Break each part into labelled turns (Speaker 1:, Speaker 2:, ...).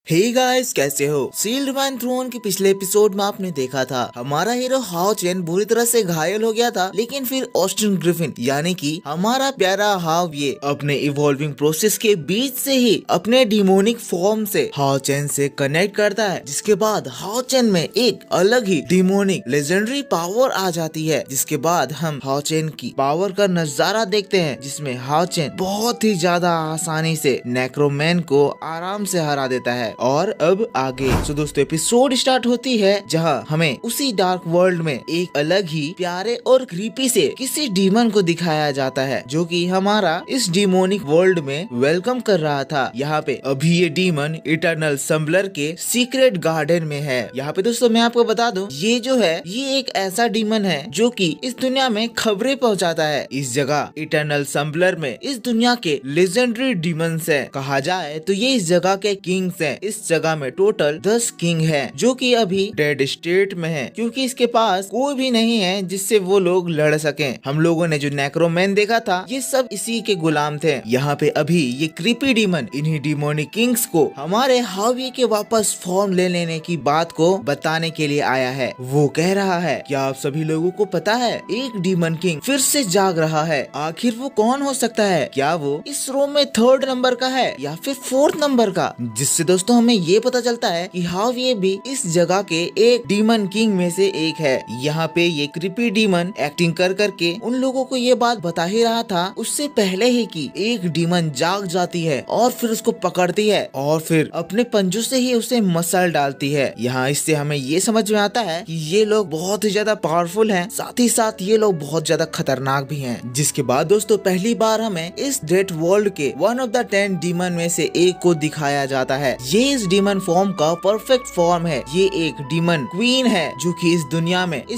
Speaker 1: Hey guys, कैसे हो। Sealed man throne के पिछले एपिसोड में आपने देखा था हमारा हीरो हाओ चेन बुरी तरह से घायल हो गया था, लेकिन फिर ऑस्टिन ग्रिफिन यानी कि हमारा प्यारा हाव ये अपने इवॉल्विंग प्रोसेस के बीच से ही अपने डिमोनिक फॉर्म से हाओ चेन से कनेक्ट करता है, जिसके बाद हाओ चेन में एक अलग ही डिमोनिक लेजेंडरी पावर आ जाती है। जिसके बाद हम हाओ चेन की पावर का नजारा देखते हैं, जिसमें हाओ चेन बहुत ही ज्यादा आसानी से नेक्रोमैन को आराम से हरा देता है। और अब आगे दोस्तों एपिसोड स्टार्ट होती है, जहां हमें उसी डार्क वर्ल्ड में एक अलग ही प्यारे और क्रीपी से किसी डीमन को दिखाया जाता है, जो कि हमारा इस डीमोनिक वर्ल्ड में वेलकम कर रहा था। यहाँ पे अभी ये डीमन इटर्नल सम्बलर के सीक्रेट गार्डन में है। यहाँ पे दोस्तों मैं आपको बता दूं, ये जो है ये एक ऐसा डीमन है जो कि इस दुनिया में खबरें पहुँचाता है। इस जगह इटर्नल सम्बलर में इस दुनिया के लेजेंडरी डीमंस है। कहा जाए तो ये इस जगह के किंग्स है। इस जगह में टोटल 10 किंग है, जो कि अभी डेड स्टेट में है, क्योंकि इसके पास कोई भी नहीं है जिससे वो लोग लड़ सकें। हम लोगों ने जो नेक्रोमैन देखा था ये सब इसी के गुलाम थे। यहाँ पे अभी ये क्रीपी डीमन इन्हीं डिमोनिक किंग्स को हमारे हावी के वापस फॉर्म ले लेने की बात को बताने के लिए आया है। वो कह रहा है, क्या आप सभी लोगों को पता है एक डीमन किंग फिर से जाग रहा है। आखिर वो कौन हो सकता है? क्या वो इस रो में 3rd नंबर का है या फिर 4th नंबर का? जिससे दोस्तों हमें ये पता चलता है कि हाव ये भी इस जगह के एक डीमन किंग में से एक है। यहाँ पे ये क्रीपी डीमन एक्टिंग कर करके उन लोगों को ये बात बता ही रहा था उससे पहले ही कि एक डीमन जाग जाती है और फिर उसको पकड़ती है और फिर अपने पंजों से ही उसे मसल डालती है। यहाँ इससे हमें ये समझ में आता है कि ये लोग बहुत ही ज्यादा पावरफुल हैं, साथ ही साथ ये लोग बहुत ज्यादा खतरनाक भी हैं। जिसके बाद दोस्तों पहली बार हमें इस डेड वर्ल्ड के 1 ऑफ द 10 डीमन में से एक को दिखाया जाता है। ये इस डीमन फॉर्म का परफेक्ट फॉर्म है। ये एक डीमन क्वीन है जो कि इस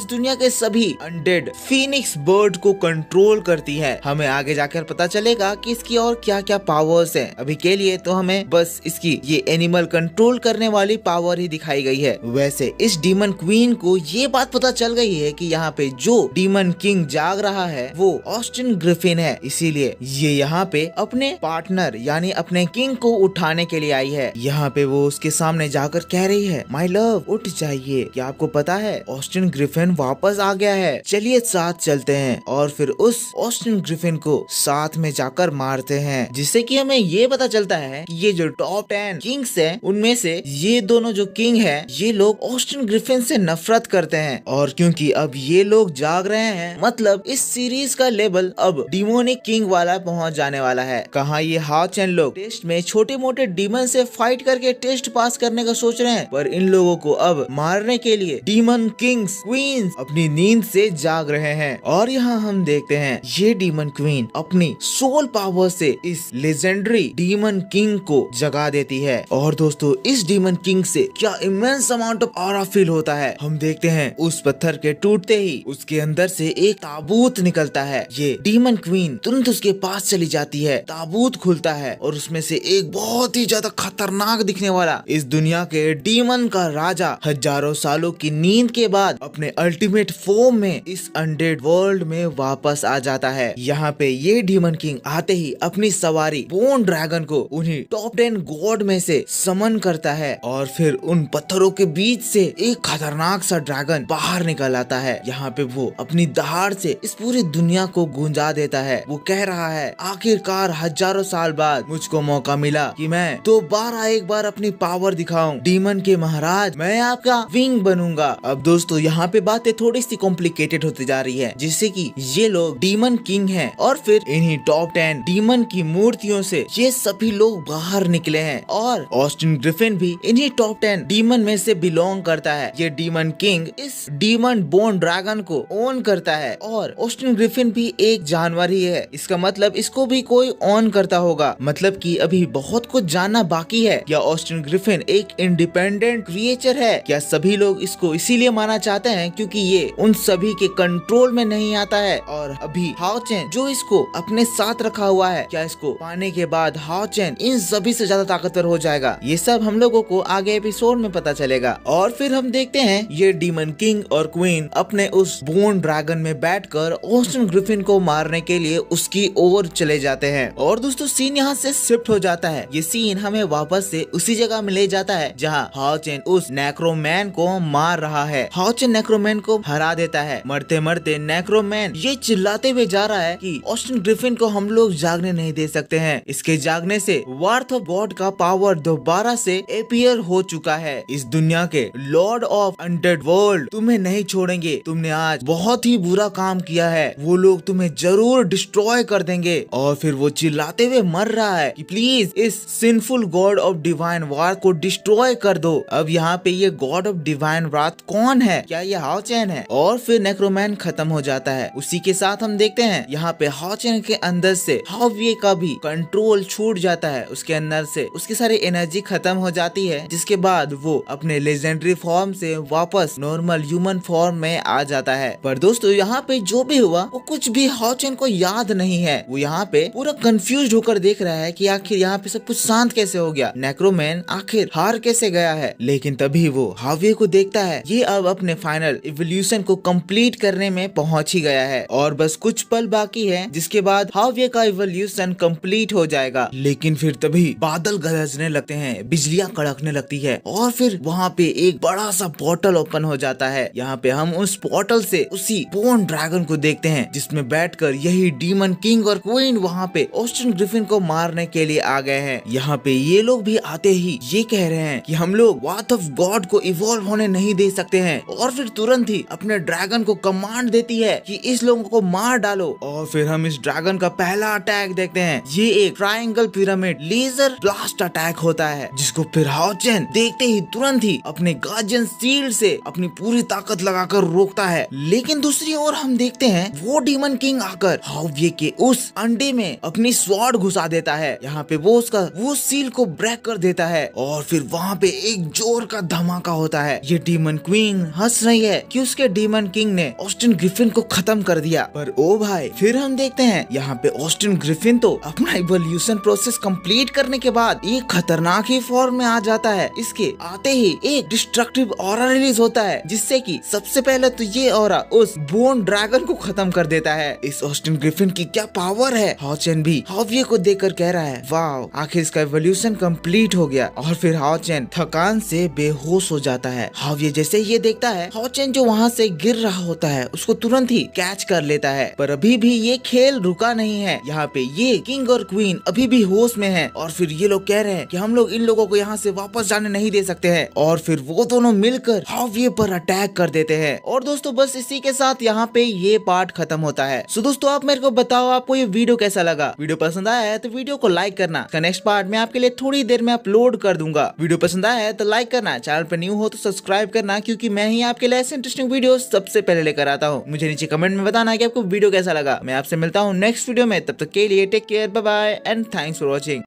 Speaker 1: दुनिया के सभी अनडेड फीनिक्स बर्ड को कंट्रोल करती है। हमें आगे जाकर पता चलेगा कि इसकी और क्या क्या पावर्स हैं। अभी के लिए तो हमें बस इसकी ये एनिमल कंट्रोल करने वाली पावर ही दिखाई गई है। वैसे इस डीमन क्वीन को ये बात पता चल गई है कि यहाँ पे जो डीमन किंग जाग रहा है वो ऑस्टिन ग्रिफिन है, इसीलिए ये यहाँ पे अपने पार्टनर यानी अपने किंग को उठाने के लिए आई है। यहाँ पे वो उसके सामने जाकर कह रही है, माय लव उठ जाइए, क्या आपको पता है ऑस्टिन ग्रिफिन वापस आ गया है, चलिए साथ चलते हैं। और फिर उस ऑस्टिन ग्रिफिन को साथ में जाकर मारते हैं, जिससे कि हमें ये पता चलता है कि ये जो टॉप 10 किंग्स हैं उनमें से ये दोनों जो किंग हैं ये लोग ऑस्टिन ग्रिफिन से नफरत करते हैं। और क्योंकि अब ये लोग जाग रहे हैं, मतलब इस सीरीज का लेवल अब डिमोनिक किंग वाला पहुंच जाने वाला है। कहाँ ये हाओ चेन लोग टेस्ट में छोटे मोटे डीमन से फाइट करके टेस्ट पास करने का सोच रहे हैं, पर इन लोगों को अब मारने के लिए डीमन किंग्स क्वींस अपनी नींद से जाग रहे हैं। और यहाँ हम देखते हैं ये डीमन क्वीन अपनी सोल पावर से इस लेजेंडरी डीमन किंग को जगा देती है। और दोस्तों इस डीमन किंग से क्या immense amount of aura feel होता है। हम देखते हैं उस पत्थर के टूटते ही उसके अंदर से एक ताबूत निकलता है। ये डीमन क्वीन तुरंत उसके पास चली जाती है, ताबूत खुलता है और उसमें से एक बहुत ही ज्यादा खतरनाक दिखने वाला इस दुनिया के डीमन का राजा हजारों सालों की नींद के बाद अपने अल्टीमेट फॉर्म में इस अनडेड वर्ल्ड में वापस आ जाता है। यहाँ पे ये डीमन किंग आते ही अपनी सवारी बोन ड्रैगन को उन्हीं टॉप 10 गॉड में से समन करता है और फिर उन पत्थरों के बीच से एक खतरनाक सा ड्रैगन बाहर निकल आता है। यहाँ पे वो अपनी दहाड़ से इस पूरी दुनिया को गूंजा देता है। वो कह रहा है, आखिरकार हजारों साल बाद मुझको मौका मिला कि मैं दोबारा एक बार अपनी पावर दिखाऊं। डीमन के महाराज, मैं आपका विंग बनूंगा। अब दोस्तों यहाँ पे बातें थोड़ी सी कॉम्प्लिकेटेड होती जा रही है, जिससे कि ये लोग डीमन किंग हैं और फिर इन्हीं टॉप 10 डीमन की मूर्तियों से ये सभी लोग बाहर निकले हैं। और ऑस्टिन ग्रिफिन भी इन्हीं टॉप 10 डीमन में से बिलोंग करता है। ये डीमन किंग इस डीमन बोन ड्रैगन को ओन करता है और ऑस्टिन ग्रिफिन भी एक जानवर ही है। इसका मतलब इसको भी कोई ओन करता होगा, मतलब कि अभी बहुत कुछ जानना बाकी है। क्या ऑस्टिन ग्रिफिन एक इंडिपेंडेंट क्रिएचर है? क्या सभी लोग इसको इसीलिए माना चाहते हैं क्योंकि ये उन सभी के कंट्रोल में नहीं आता है? और अभी हाओ चेन जो इसको अपने साथ रखा हुआ है, क्या इसको पाने के बाद हाओ चेन इन सभी से ज्यादा ताकतवर हो जाएगा? ये सब हम लोगों को आगे एपिसोड में पता चलेगा। और फिर हम देखते हैं ये डीमन किंग और क्वीन अपने उस बोन ड्रैगन में बैठकर ऑस्टिन ग्रिफिन को मारने के लिए उसकी ओर चले जाते हैं। और दोस्तों सीन यहाँ से शिफ्ट हो जाता है। ये सीन हमें वापस से उसी जगह में ले जाता है जहाँ हाओ चेन उस नेक्रोमैन को मार रहा है। हाओ चेन नेक्रोमैन को हरा देता है। मरते मरते नेक्रोमैन ये चिल्लाते हुए जा रहा है कि ऑस्टिन ग्रिफिन को हम लोग जागने नहीं दे सकते हैं। इसके जागने से वार्थ ऑफ गॉड का पावर दोबारा से अपीयर हो चुका है। इस दुनिया के लॉर्ड ऑफ अनडेड वर्ल्ड तुम्हें नहीं छोड़ेंगे। तुमने आज बहुत ही बुरा काम किया है। वो लोग तुम्हें जरूर डिस्ट्रॉय कर देंगे। और फिर वो चिल्लाते हुए मर रहा है कि प्लीज इस सिंफुल गॉड ऑफ डिवाइन वार को डिस्ट्रॉय कर दो। अब यहाँ पे ये गॉड ऑफ डिवाइन रात कौन है? क्या ये हाओ चेन है? और फिर नेक्रोमैन खत्म हो जाता है। उसी के साथ हम देखते हैं यहाँ पे हाओ चेन के अंदर से हाओ विए का भी कंट्रोल छूट जाता है। उसके अंदर से उसकी सारी एनर्जी खत्म हो जाती है, जिसके बाद वो अपने लेजेंडरी फॉर्म से वापस नॉर्मल ह्यूमन फॉर्म में आ जाता है। पर दोस्तों यहाँ पे जो भी हुआ वो कुछ भी हाओ चेन को याद नहीं है। वो यहाँ पे पूरा कंफ्यूज होकर देख रहा है कि आखिर यहाँ पे सब कुछ शांत कैसे हो गया, नेक्रोमैन आखिर हार कैसे गया है। लेकिन तभी वो हाओ विए को देखता है। ये अब अपने फाइनल इवोल्यूशन को कंप्लीट करने में पहुंच ही गया है और बस कुछ पल बाकी है, जिसके बाद हाओ विए का इवोल्यूशन कंप्लीट हो जाएगा। लेकिन फिर तभी बादल गरजने लगते हैं, बिजलियां कड़कने लगती है और फिर वहाँ पे एक बड़ा सा पोर्टल ओपन हो जाता है। यहाँ पे हम उस पोर्टल से उसी बोर्न ड्रैगन को देखते हैं, जिसमें बैठकर यही डीमन किंग और क्वीन वहाँ पे ऑस्टिन ग्रिफिन को मारने के लिए आ गए हैं। यहाँ पे ये लोग भी आते ही ये कह रहे हैं कि हम लोग वार्थ ऑफ गॉड को इवॉल्व होने नहीं दे सकते हैं। और फिर तुरंत ही अपने ड्रैगन को कमांड देती है कि इस लोगों को मार डालो। और फिर हम इस ड्रैगन का पहला अटैक देखते हैं। ये एक triangle pyramid laser blast attack होता है, जिसको फिर हाओ चेन देखते ही तुरंत ही अपने गार्जियन शील्ड से अपनी पूरी ताकत लगाकर रोकता है। लेकिन दूसरी ओर हम देखते हैं वो डीमन किंग आकर हाओ विए के उस अंडे में अपनी स्वॉर्ड घुसा देता है। यहाँ पे वो उसका वो सील को ब्रेक कर देता है और फिर वहाँ पे एक जोर का धमाका होता है। ये डीमन क्वीन हंस रही है कि उसके डीमन किंग ने ऑस्टिन ग्रिफिन को खत्म कर दिया। पर ओ भाई, फिर हम देखते हैं यहाँ पे ऑस्टिन ग्रिफिन तो अपना इवोल्यूशन प्रोसेस कंप्लीट करने के बाद एक खतरनाक ही फॉर्म में आ जाता है। इसके आते ही एक डिस्ट्रक्टिव ऑरा रिलीज होता है, जिससे कि सबसे पहले तो ये ऑरा उस बोर्न ड्रैगन को खत्म कर देता है। इस ऑस्टिन ग्रिफिन की क्या पावर है। हाओ चेन भी हाओ विए को देखकर कह रहा है वाओ, आखिर इसका इवोल्यूशन कंप्लीट हो गया। और फिर हाओ चेन थकान से बेहोश हो जाता है। हाओ विए जैसे ये देखता है हाओ चेन जो वहाँ से गिर रहा होता है उसको तुरंत ही कैच कर लेता है। पर अभी भी ये खेल रुका नहीं है। यहाँ पे ये किंग और क्वीन अभी भी होश में है और फिर ये लोग कह रहे हैं कि हम लोग इन लोगों को यहाँ से वापस जाने नहीं दे सकते हैं। और फिर वो दोनों मिलकर हाओ विए पर अटैक कर देते हैं। और दोस्तों बस इसी के साथ यहाँ पे ये पार्ट खत्म होता है। सो दोस्तों आप मेरे को बताओ आपको ये वीडियो कैसा लगा। वीडियो पसंद आया है तो वीडियो को लाइक करना। नेक्स्ट पार्ट में आपके लिए थोड़ी देर में अपलोड कर दूंगा। वीडियो पसंद आया है तो लाइक करना, चैनल पर न्यू हो तो सब्सक्राइब करना, क्योंकि मैं ही आपके लिए ऐसे इंटरेस्टिंग वीडियो सबसे पहले लेकर आता हूँ। मुझे नीचे कमेंट में बताना कि आपको वीडियो कैसा लगा। मैं आपसे मिलता हूँ नेक्स्ट वीडियो में, तब तक के लिए take care, bye bye and thanks for watching.